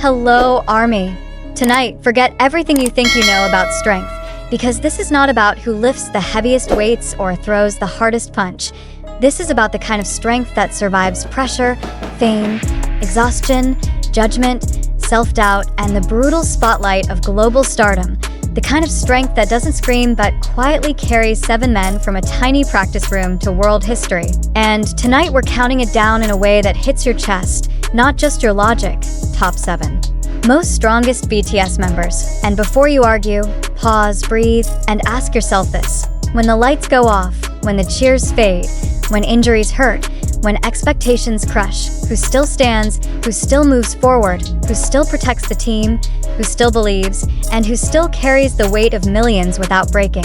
Hello, Army. Tonight, forget everything you think you know about strength, because this is not about who lifts the heaviest weights or throws the hardest punch. This is about the kind of strength that survives pressure, fame, exhaustion, judgment, self-doubt, and the brutal spotlight of global stardom. The kind of strength that doesn't scream but quietly carries 7 men from a tiny practice room to world history. And tonight we're counting it down in a way that hits your chest, not just your logic. Top 7. Most strongest BTS members. And before you argue, pause, breathe, and ask yourself this. When the lights go off, when the cheers fade, when injuries hurt, when expectations crush, who still stands, who still moves forward, who still protects the team, who still believes, and who still carries the weight of millions without breaking.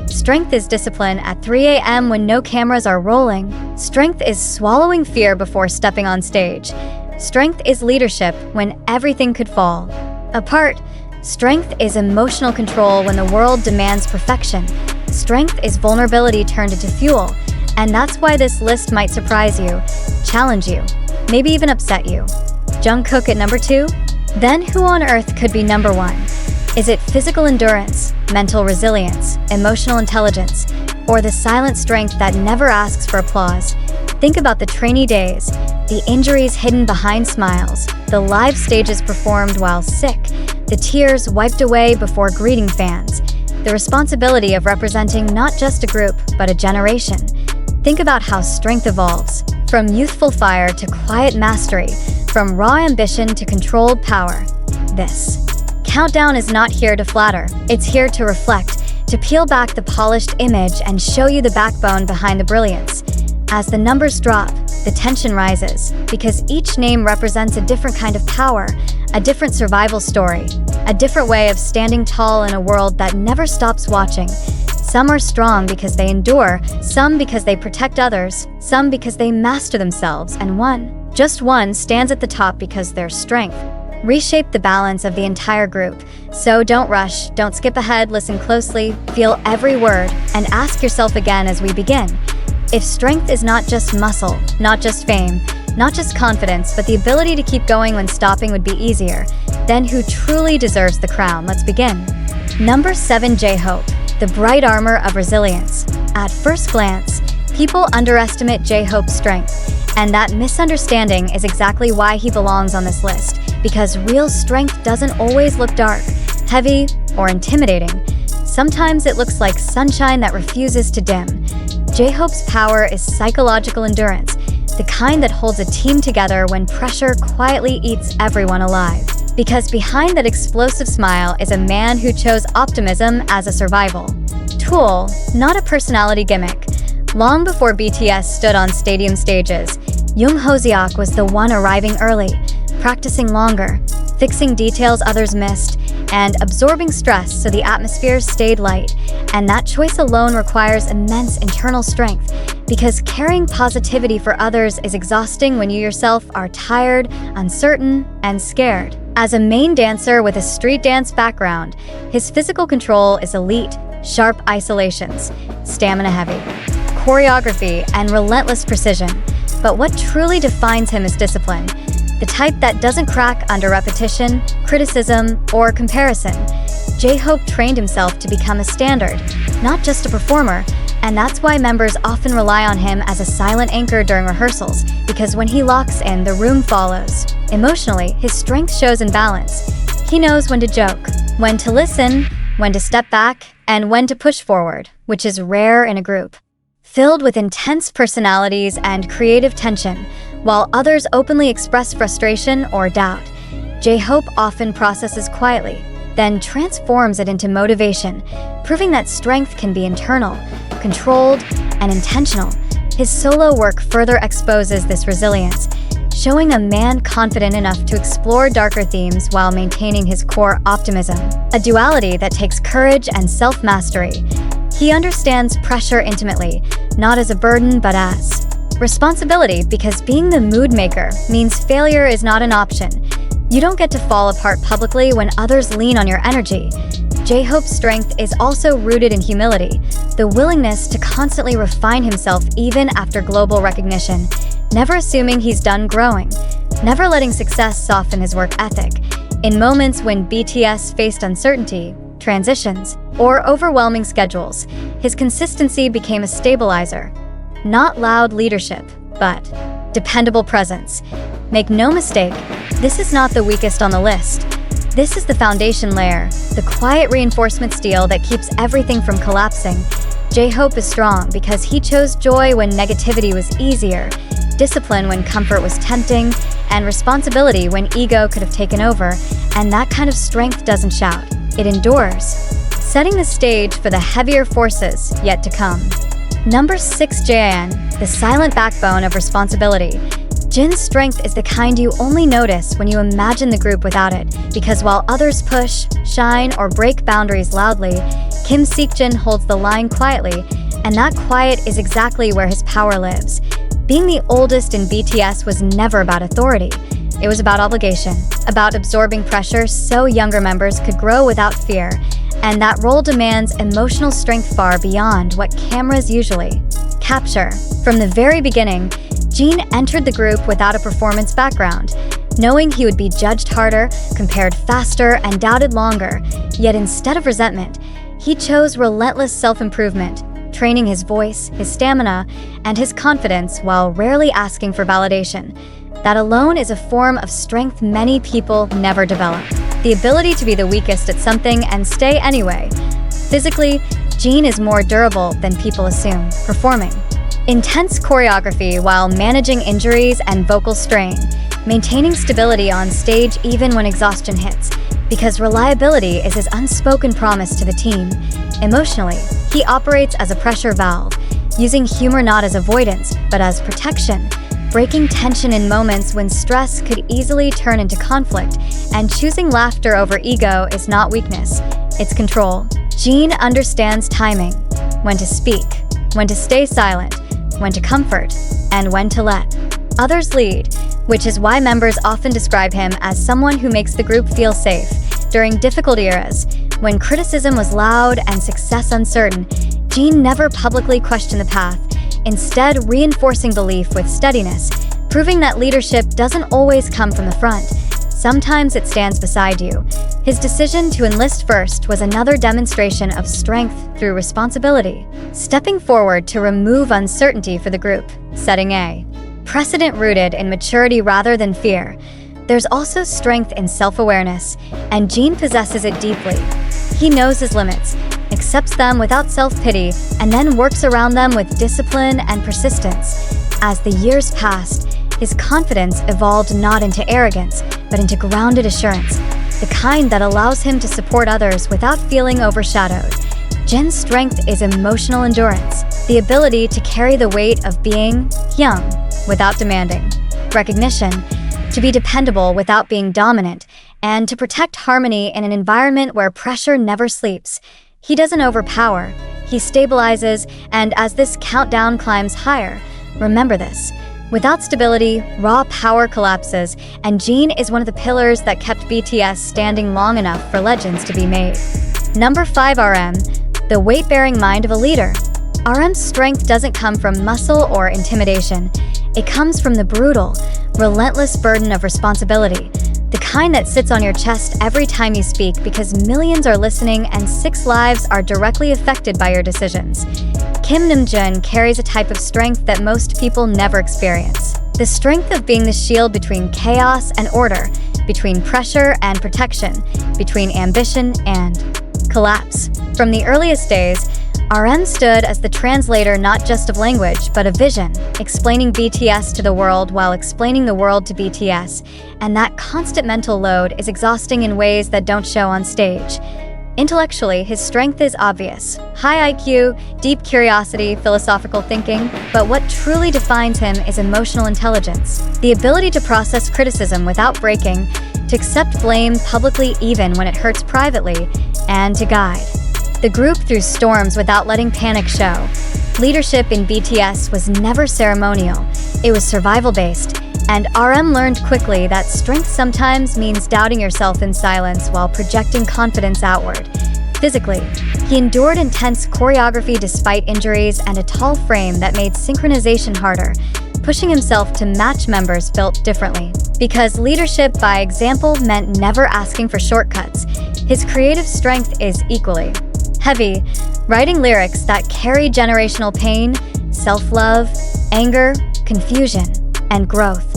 Strength is discipline at 3 a.m. when no cameras are rolling. Strength is swallowing fear before stepping on stage. Strength is leadership when everything could fall apart. Strength is emotional control when the world demands perfection. Strength is vulnerability turned into fuel. And that's why this list might surprise you, challenge you, maybe even upset you. Jungkook at number 2? Then who on earth could be number 1? Is it physical endurance, mental resilience, emotional intelligence, or the silent strength that never asks for applause? Think about the trainee days, the injuries hidden behind smiles, the live stages performed while sick, the tears wiped away before greeting fans, the responsibility of representing not just a group, but a generation. Think about how strength evolves, from youthful fire to quiet mastery, from raw ambition to controlled power. This countdown is not here to flatter, it's here to reflect, to peel back the polished image and show you the backbone behind the brilliance. As the numbers drop, the tension rises, because each name represents a different kind of power, a different survival story, a different way of standing tall in a world that never stops watching. Some are strong because they endure, some because they protect others, some because they master themselves, and just one stands at the top because their strength reshaped the balance of the entire group. So don't rush, don't skip ahead, listen closely, feel every word, and ask yourself again as we begin. If strength is not just muscle, not just fame, not just confidence, but the ability to keep going when stopping would be easier, then who truly deserves the crown? Let's begin. Number 7, Jhope, the bright armor of resilience. At first glance, people underestimate Jhope's strength, and that misunderstanding is exactly why he belongs on this list, because real strength doesn't always look dark, heavy, or intimidating. Sometimes it looks like sunshine that refuses to dim. Jhope's power is psychological endurance, the kind that holds a team together when pressure quietly eats everyone alive. Because behind that explosive smile is a man who chose optimism as a survival tool, not a personality gimmick. Long before BTS stood on stadium stages, Jungkook was the one arriving early, practicing longer, fixing details others missed, and absorbing stress so the atmosphere stayed light. And that choice alone requires immense internal strength, because carrying positivity for others is exhausting when you yourself are tired, uncertain, and scared. As a main dancer with a street dance background, his physical control is elite, sharp isolations, stamina heavy, choreography, and relentless precision. But what truly defines him is discipline, the type that doesn't crack under repetition, criticism, or comparison. Jhope trained himself to become a standard, not just a performer, and that's why members often rely on him as a silent anchor during rehearsals, because when he locks in, the room follows. Emotionally, his strength shows in balance. He knows when to joke, when to listen, when to step back, and when to push forward, which is rare in a group filled with intense personalities and creative tension. While others openly express frustration or doubt, Jhope often processes quietly, then transforms it into motivation, proving that strength can be internal, controlled, and intentional. His solo work further exposes this resilience, showing a man confident enough to explore darker themes while maintaining his core optimism, a duality that takes courage and self-mastery. He understands pressure intimately, not as a burden but as responsibility, because being the mood maker means failure is not an option. You don't get to fall apart publicly when others lean on your energy. Jhope's strength is also rooted in humility, the willingness to constantly refine himself even after global recognition, never assuming he's done growing. never letting success soften his work ethic. In moments when BTS faced uncertainty, transitions, or overwhelming schedules, his consistency became a stabilizer. Not loud leadership, but dependable presence. Make no mistake, this is not the weakest on the list. This is the foundation layer, the quiet reinforcement steel that keeps everything from collapsing. Jhope is strong because he chose joy when negativity was easier, discipline when comfort was tempting, and responsibility when ego could have taken over, and that kind of strength doesn't shout, it endures, setting the stage for the heavier forces yet to come. Number 6, Jeon, the silent backbone of responsibility. Jin's strength is the kind you only notice when you imagine the group without it, because while others push, shine, or break boundaries loudly, Kim Seokjin holds the line quietly, and that quiet is exactly where his power lives. Being the oldest in BTS was never about authority. It was about obligation, about absorbing pressure so younger members could grow without fear, and that role demands emotional strength far beyond what cameras usually capture. From the very beginning, Jin entered the group without a performance background, knowing he would be judged harder, compared faster, and doubted longer. Yet instead of resentment, he chose relentless self-improvement, training his voice, his stamina, and his confidence while rarely asking for validation. That alone is a form of strength many people never develop. The ability to be the weakest at something and stay anyway. Physically, Jin is more durable than people assume, performing intense choreography while managing injuries and vocal strain, maintaining stability on stage even when exhaustion hits, because reliability is his unspoken promise to the team. Emotionally, he operates as a pressure valve, using humor not as avoidance, but as protection, breaking tension in moments when stress could easily turn into conflict, and choosing laughter over ego is not weakness, it's control. Jin understands timing, when to speak, when to stay silent, when to comfort, and when to let others lead, which is why members often describe him as someone who makes the group feel safe. During difficult eras, when criticism was loud and success uncertain, Jin never publicly questioned the path, instead reinforcing belief with steadiness, proving that leadership doesn't always come from the front. Sometimes it stands beside you. His decision to enlist first was another demonstration of strength through responsibility, stepping forward to remove uncertainty for the group, setting a precedent rooted in maturity rather than fear. There's also strength in self-awareness, and Jin possesses it deeply. He knows his limits, accepts them without self-pity, and then works around them with discipline and persistence. As the years passed, his confidence evolved not into arrogance, but into grounded assurance, the kind that allows him to support others without feeling overshadowed. Jin's strength is emotional endurance, the ability to carry the weight of being young without demanding recognition, to be dependable without being dominant, and to protect harmony in an environment where pressure never sleeps. He doesn't overpower, he stabilizes, and as this countdown climbs higher, remember this: without stability, raw power collapses, and Jin is one of the pillars that kept BTS standing long enough for legends to be made. Number 5, RM, the weight-bearing mind of a leader. RM's strength doesn't come from muscle or intimidation. It comes from the brutal, relentless burden of responsibility, the kind that sits on your chest every time you speak because millions are listening and 6 lives are directly affected by your decisions. Kim Namjoon carries a type of strength that most people never experience. The strength of being the shield between chaos and order, between pressure and protection, between ambition and collapse. From the earliest days, RM stood as the translator not just of language, but of vision, explaining BTS to the world while explaining the world to BTS, and that constant mental load is exhausting in ways that don't show on stage. Intellectually, his strength is obvious. High IQ, deep curiosity, philosophical thinking, but what truly defines him is emotional intelligence, the ability to process criticism without breaking, to accept blame publicly even when it hurts privately, and to guide the group through storms without letting panic show. Leadership in BTS was never ceremonial, it was survival-based, and RM learned quickly that strength sometimes means doubting yourself in silence while projecting confidence outward. Physically, he endured intense choreography despite injuries and a tall frame that made synchronization harder, pushing himself to match members built differently. because leadership by example meant never asking for shortcuts. His creative strength is equally heavy, writing lyrics that carry generational pain, self-love, anger, confusion, and growth,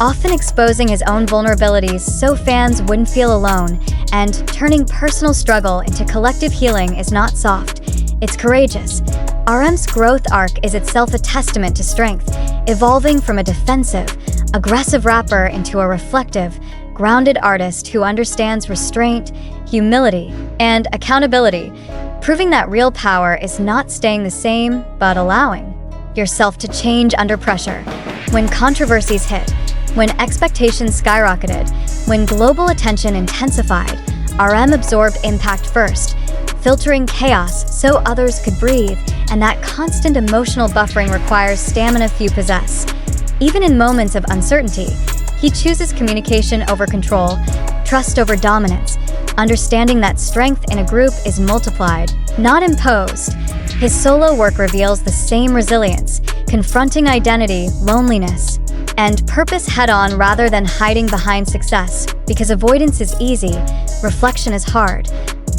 often exposing his own vulnerabilities so fans wouldn't feel alone, and turning personal struggle into collective healing is not soft, it's courageous. RM's growth arc is itself a testament to strength, evolving from a defensive, aggressive rapper into a reflective, grounded artist who understands restraint, humility, and accountability, proving that real power is not staying the same, but allowing yourself to change under pressure. When controversies hit, when expectations skyrocketed, when global attention intensified, RM absorbed impact first, filtering chaos so others could breathe, and that constant emotional buffering requires stamina few possess. Even in moments of uncertainty, he chooses communication over control, trust over dominance, understanding that strength in a group is multiplied, not imposed. His solo work reveals the same resilience, confronting identity, loneliness, and purpose head-on rather than hiding behind success, because avoidance is easy, reflection is hard.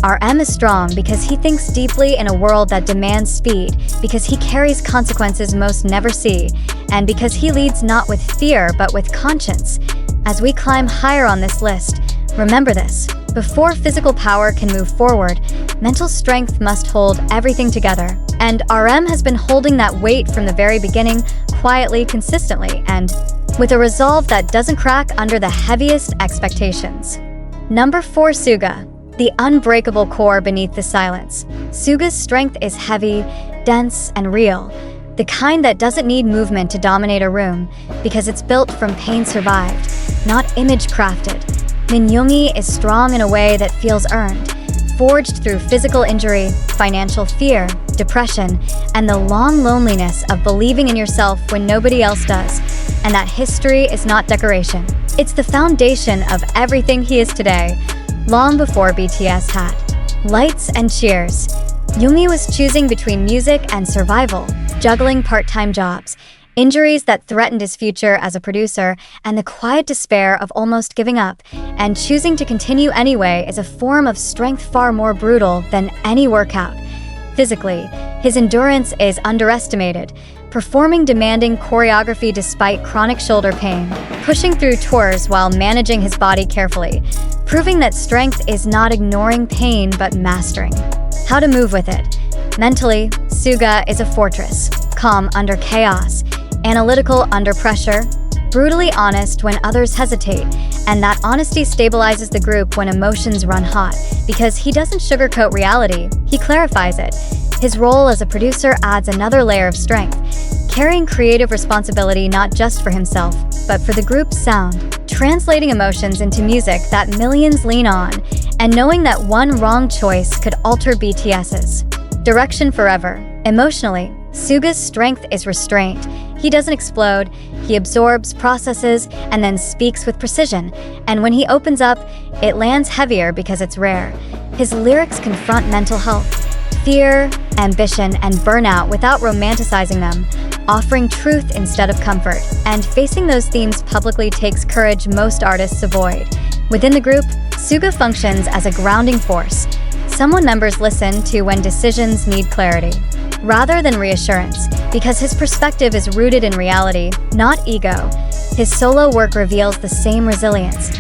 RM is strong because he thinks deeply in a world that demands speed, because he carries consequences most never see, and because he leads not with fear but with conscience. As we climb higher on this list, remember this: before physical power can move forward, mental strength must hold everything together. And RM has been holding that weight from the very beginning, quietly, consistently, and with a resolve that doesn't crack under the heaviest expectations. Number 4. Suga, the unbreakable core beneath the silence. Suga's strength is heavy, dense, and real, the kind that doesn't need movement to dominate a room, because it's built from pain survived, not image crafted. Minyoongi is strong in a way that feels earned, forged through physical injury, financial fear, depression, and the long loneliness of believing in yourself when nobody else does. And that history is not decoration. It's the foundation of everything he is today, long before BTS had lights and cheers. Yoongi was choosing between music and survival, juggling part-time jobs, injuries that threatened his future as a producer, and the quiet despair of almost giving up. And choosing to continue anyway is a form of strength far more brutal than any workout. Physically, his endurance is underestimated, performing demanding choreography despite chronic shoulder pain, pushing through tours while managing his body carefully, proving that strength is not ignoring pain but mastering how to move with it. Mentally, Suga is a fortress, calm under chaos, analytical under pressure, brutally honest when others hesitate, and that honesty stabilizes the group when emotions run hot, because he doesn't sugarcoat reality, he clarifies it. His role as a producer adds another layer of strength, carrying creative responsibility not just for himself, but for the group's sound, translating emotions into music that millions lean on, and knowing that one wrong choice could alter BTS's direction forever. Emotionally, Suga's strength is restraint. He doesn't explode, he absorbs, processes, and then speaks with precision. And when he opens up, it lands heavier because it's rare. His lyrics confront mental health, fear, ambition, and burnout without romanticizing them, offering truth instead of comfort. And facing those themes publicly takes courage most artists avoid. Within the group, Suga functions as a grounding force, someone members listen to when decisions need clarity, rather than reassurance, because his perspective is rooted in reality, not ego. His solo work reveals the same resilience,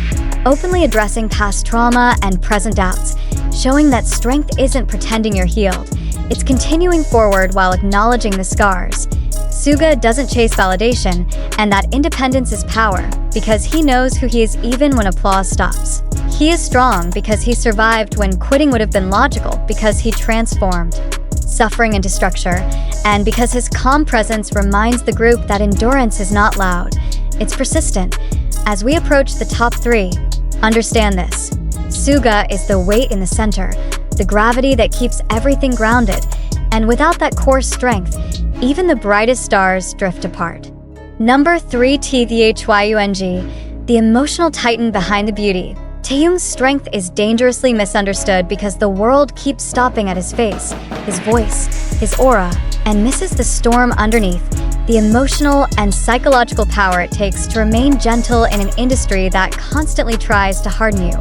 openly addressing past trauma and present doubts, showing that strength isn't pretending you're healed, it's continuing forward while acknowledging the scars. Suga doesn't chase validation, and that independence is power, because he knows who he is even when applause stops. He is strong because he survived when quitting would have been logical, because he transformed suffering into structure, and because his calm presence reminds the group that endurance is not loud, it's persistent. As we approach the top 3, understand this: Suga is the weight in the center, the gravity that keeps everything grounded, and without that core strength, even the brightest stars drift apart. Number 3. Taehyung, the emotional titan behind the beauty. Taehyung's strength is dangerously misunderstood because the world keeps stopping at his face, his voice, his aura, and misses the storm underneath. the emotional and psychological power it takes to remain gentle in an industry that constantly tries to harden you.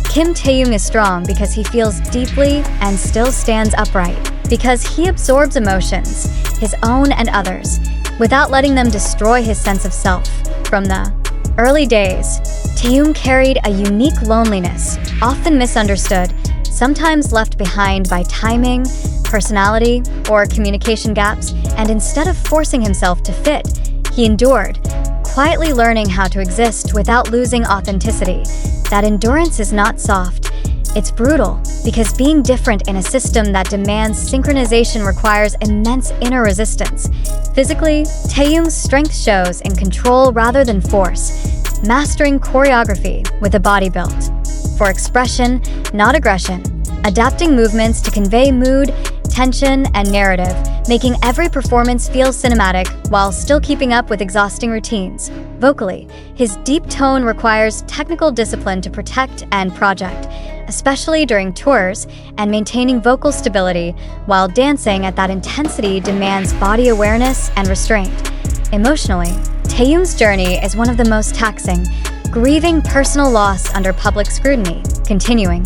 Kim Taehyung is strong because he feels deeply and still stands upright, because he absorbs emotions, his own and others, without letting them destroy his sense of self. From the early days, Taehyung carried a unique loneliness, often misunderstood, sometimes left behind by timing, personality, or communication gaps, and instead of forcing himself to fit, he endured, quietly learning how to exist without losing authenticity. That endurance is not soft, it's brutal, because being different in a system that demands synchronization requires immense inner resistance. Physically, Taehyung's strength shows in control rather than force, mastering choreography with a body built for expression, not aggression, adapting movements to convey mood, tension, and narrative, making every performance feel cinematic while still keeping up with exhausting routines. Vocally, his deep tone requires technical discipline to protect and project, especially during tours, and maintaining vocal stability while dancing at that intensity demands body awareness and restraint. Emotionally, Taehyung's journey is one of the most taxing, grieving personal loss under public scrutiny, continuing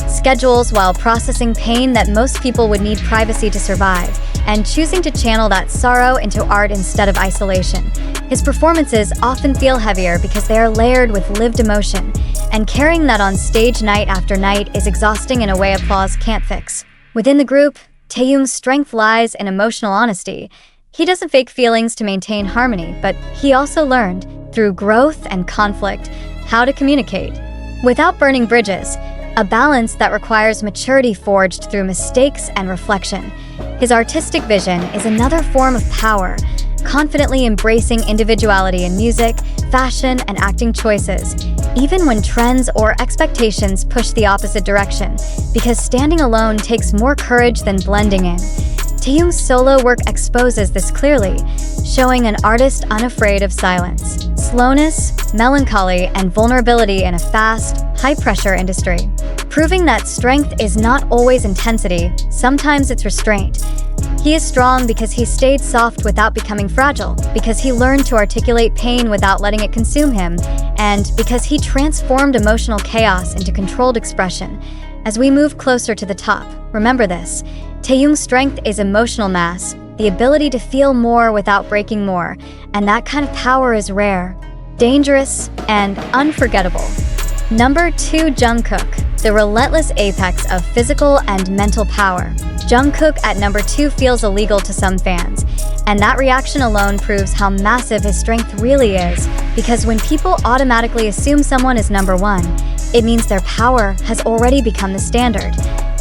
schedules while processing pain that most people would need privacy to survive, and choosing to channel that sorrow into art instead of isolation. His performances often feel heavier because they are layered with lived emotion, and carrying that on stage night after night is exhausting in a way applause can't fix. Within the group, Taehyung's strength lies in emotional honesty. He doesn't fake feelings to maintain harmony, but he also learned, through growth and conflict, how to communicate without burning bridges, a balance that requires maturity forged through mistakes and reflection. His artistic vision is another form of power, confidently embracing individuality in music, fashion, and acting choices, even when trends or expectations push the opposite direction, because standing alone takes more courage than blending in. Taehyung's solo work exposes this clearly, showing an artist unafraid of silence, slowness, melancholy, and vulnerability in a fast, high-pressure industry, proving that strength is not always intensity, sometimes it's restraint. He is strong because he stayed soft without becoming fragile, because he learned to articulate pain without letting it consume him, and because he transformed emotional chaos into controlled expression. As we move closer to the top, remember this: Taehyung's strength is emotional mass, the ability to feel more without breaking more, and that kind of power is rare, dangerous, and unforgettable. Number 2, Jungkook, the relentless apex of physical and mental power. Jungkook at number 2 feels illegal to some fans, and that reaction alone proves how massive his strength really is, because when people automatically assume someone is number 1, it means their power has already become the standard.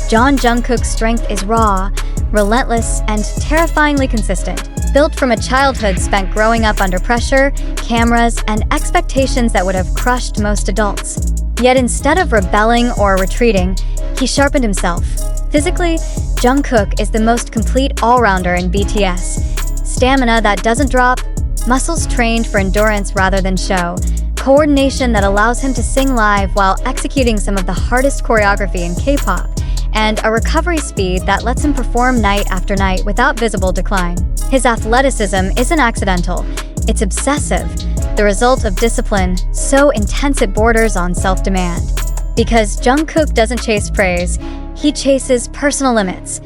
Jungkook's strength is raw, relentless, and terrifyingly consistent, built from a childhood spent growing up under pressure, cameras, and expectations that would have crushed most adults. Yet instead of rebelling or retreating, he sharpened himself. Physically, Jungkook is the most complete all-rounder in BTS. Stamina that doesn't drop, muscles trained for endurance rather than show, coordination that allows him to sing live while executing some of the hardest choreography in K-pop, and a recovery speed that lets him perform night after night without visible decline. His athleticism isn't accidental, it's obsessive, the result of discipline so intense it borders on self-demand. Because Jungkook doesn't chase praise, he chases personal limits.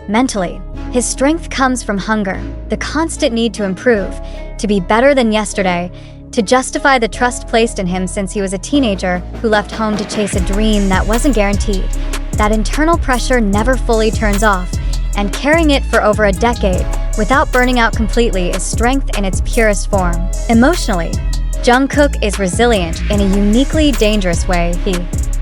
Mentally, his strength comes from hunger, the constant need to improve, to be better than yesterday, to justify the trust placed in him since he was a teenager who left home to chase a dream that wasn't guaranteed. That internal pressure never fully turns off, and carrying it for over a decade without burning out completely is strength in its purest form. Emotionally, Jungkook is resilient in a uniquely dangerous way. He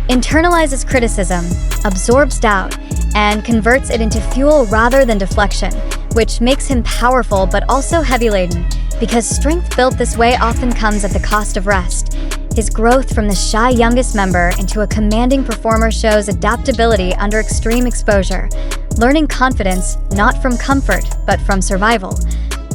internalizes criticism, absorbs doubt, and converts it into fuel rather than deflection, which makes him powerful but also heavy-laden, because strength built this way often comes at the cost of rest. His growth from the shy youngest member into a commanding performer shows adaptability under extreme exposure, learning confidence not from comfort but from survival.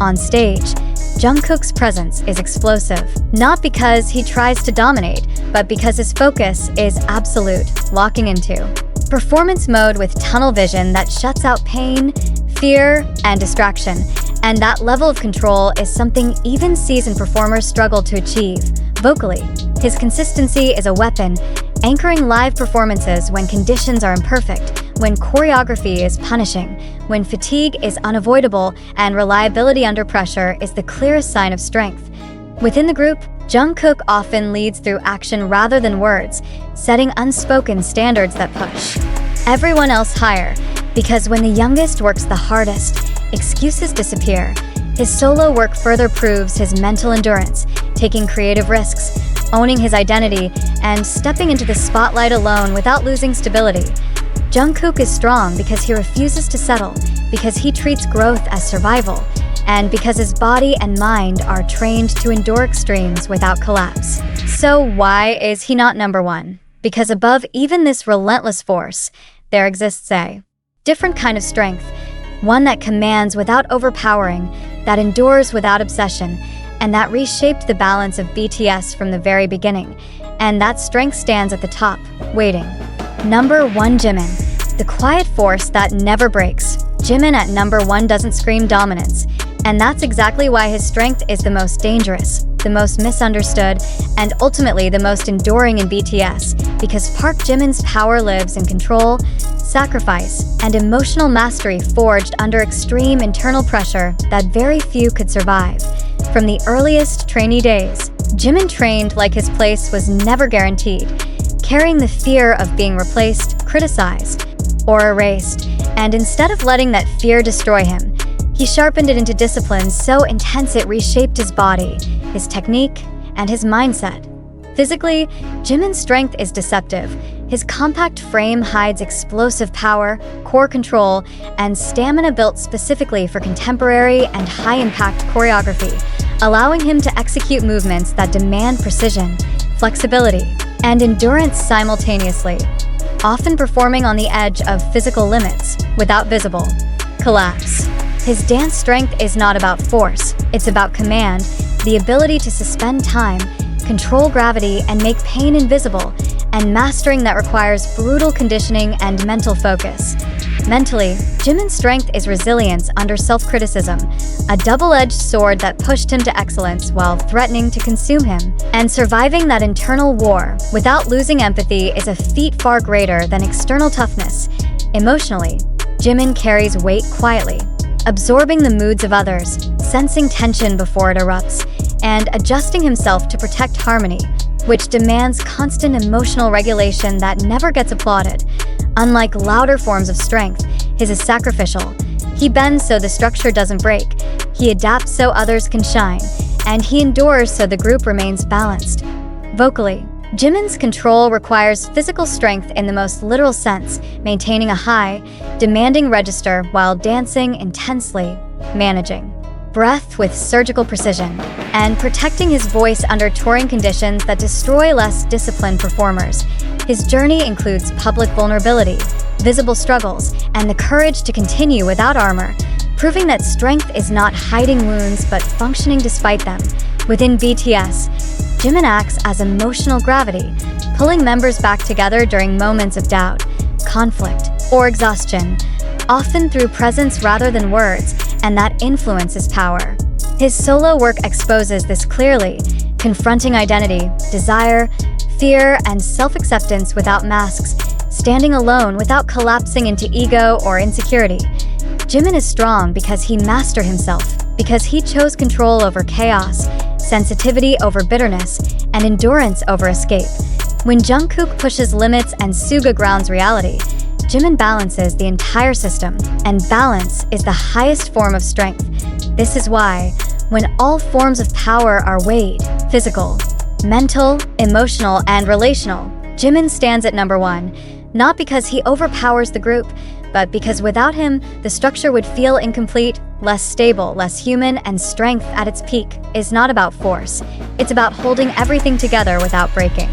On stage, Jungkook's presence is explosive, not because he tries to dominate, but because his focus is absolute, locking into performance mode with tunnel vision that shuts out pain, fear, and distraction. And that level of control is something even seasoned performers struggle to achieve. Vocally, his consistency is a weapon, anchoring live performances when conditions are imperfect, when choreography is punishing, when fatigue is unavoidable, and reliability under pressure is the clearest sign of strength. Within the group, Jungkook often leads through action rather than words, setting unspoken standards that push everyone else higher, because when the youngest works the hardest, excuses disappear. His solo work further proves his mental endurance, taking creative risks, owning his identity, and stepping into the spotlight alone without losing stability. Jungkook is strong because he refuses to settle, because he treats growth as survival, and because his body and mind are trained to endure extremes without collapse. So why is he not number one? Because above even this relentless force, there exists a different kind of strength, one that commands without overpowering, that endures without obsession, and that reshaped the balance of BTS from the very beginning. And that strength stands at the top, waiting. Number 1, Jimin, the quiet force that never breaks. Jimin at number 1 doesn't scream dominance, and that's exactly why his strength is the most dangerous, the most misunderstood, and ultimately the most enduring in BTS, because Park Jimin's power lives in control, sacrifice, and emotional mastery forged under extreme internal pressure that very few could survive. From the earliest trainee days, Jimin trained like his place was never guaranteed, carrying the fear of being replaced, criticized, or erased, and instead of letting that fear destroy him, he sharpened it into discipline so intense it reshaped his body, his technique, and his mindset. Physically, Jimin's strength is deceptive. His compact frame hides explosive power, core control, and stamina built specifically for contemporary and high-impact choreography, allowing him to execute movements that demand precision, flexibility, and endurance simultaneously, often performing on the edge of physical limits without visible collapse. His dance strength is not about force, it's about command, the ability to suspend time, control gravity, and make pain invisible, and mastering that requires brutal conditioning and mental focus. Mentally, Jimin's strength is resilience under self-criticism, a double-edged sword that pushed him to excellence while threatening to consume him. And surviving that internal war without losing empathy is a feat far greater than external toughness. Emotionally, Jimin carries weight quietly, absorbing the moods of others, sensing tension before it erupts, and adjusting himself to protect harmony, which demands constant emotional regulation that never gets applauded. Unlike louder forms of strength, his is sacrificial. He bends so the structure doesn't break, he adapts so others can shine, and he endures so the group remains balanced. Vocally, Jimin's control requires physical strength in the most literal sense, maintaining a high, demanding register while dancing intensely, managing breath with surgical precision, and protecting his voice under touring conditions that destroy less disciplined performers. His journey includes public vulnerability, visible struggles, and the courage to continue without armor, proving that strength is not hiding wounds but functioning despite them. Within BTS, Jimin acts as emotional gravity, pulling members back together during moments of doubt, conflict, or exhaustion, often through presence rather than words, and that influence is power. His solo work exposes this clearly, confronting identity, desire, fear, and self-acceptance without masks, standing alone without collapsing into ego or insecurity. Jimin is strong because he mastered himself, because he chose control over chaos, sensitivity over bitterness, and endurance over escape. When Jungkook pushes limits and Suga grounds reality, Jimin balances the entire system, and balance is the highest form of strength. This is why, when all forms of power are weighed, physical, mental, emotional, and relational, Jimin stands at number 1, not because he overpowers the group, but because without him, the structure would feel incomplete, less stable, less human, and strength at its peak is not about force. It's about holding everything together without breaking.